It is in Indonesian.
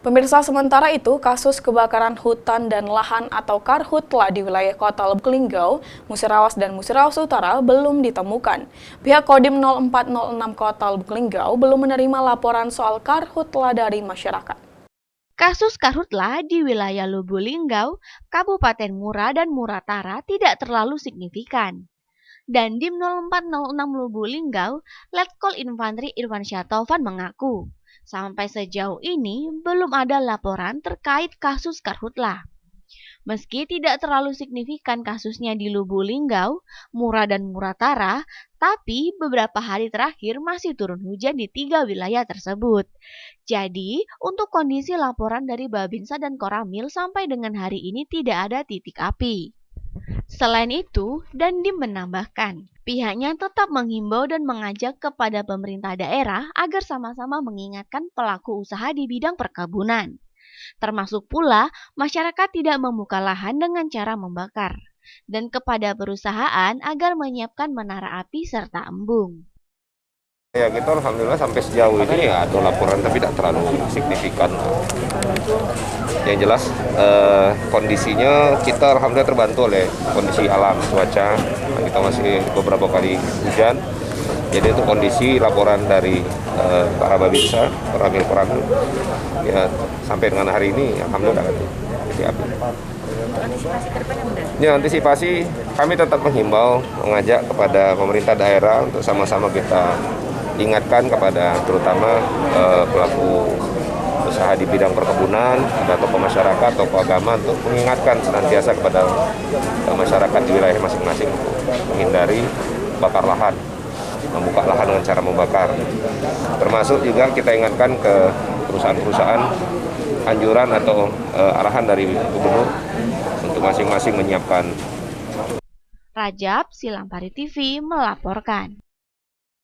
Pemirsa, sementara itu, kasus kebakaran hutan dan lahan atau karhutla di wilayah Kota Lubuk Linggau, Musirawas dan Musirawas Utara belum ditemukan. Pihak Kodim 0406 Kota Lubuk Linggau belum menerima laporan soal karhutla dari masyarakat. Kasus karhutla di wilayah Lubuk Linggau, Kabupaten Mura dan Muratara tidak terlalu signifikan. Dandim 0406 Lubuk Linggau, Letkol Infantri Irwansyah Taufan mengaku, sampai sejauh ini belum ada laporan terkait kasus karhutla. Meski tidak terlalu signifikan kasusnya di Lubuk Linggau, Mura dan Muratara, tapi beberapa hari terakhir masih turun hujan di 3 wilayah tersebut. Jadi, untuk kondisi laporan dari Babinsa dan Koramil sampai dengan hari ini tidak ada titik api. Selain itu, Dandim menambahkan, pihaknya tetap menghimbau dan mengajak kepada pemerintah daerah agar sama-sama mengingatkan pelaku usaha di bidang perkebunan. Termasuk pula, masyarakat tidak membuka lahan dengan cara membakar, dan kepada perusahaan agar menyiapkan menara api serta embung. Ya, kita alhamdulillah sampai sejauh ini ya ada laporan tapi tidak terlalu signifikan. Yang jelas kondisinya kita alhamdulillah terbantu oleh kondisi alam cuaca. Kita masih beberapa kali hujan. Jadi itu kondisi laporan dari para Babinsa, Koramil ya sampai dengan hari ini alhamdulillah ada titik api. Ya, antisipasi kami tetap menghimbau, mengajak kepada pemerintah daerah untuk sama-sama kita ingatkan kepada terutama pelaku usaha di bidang perkebunan, ada tokoh masyarakat, tokoh agama untuk mengingatkan senantiasa kepada masyarakat di wilayah masing-masing untuk menghindari bakar lahan, membuka lahan dengan cara membakar. Termasuk juga kita ingatkan ke perusahaan-perusahaan anjuran atau arahan dari gubernur untuk masing-masing menyiapkan. Rajab, Silampari TV melaporkan.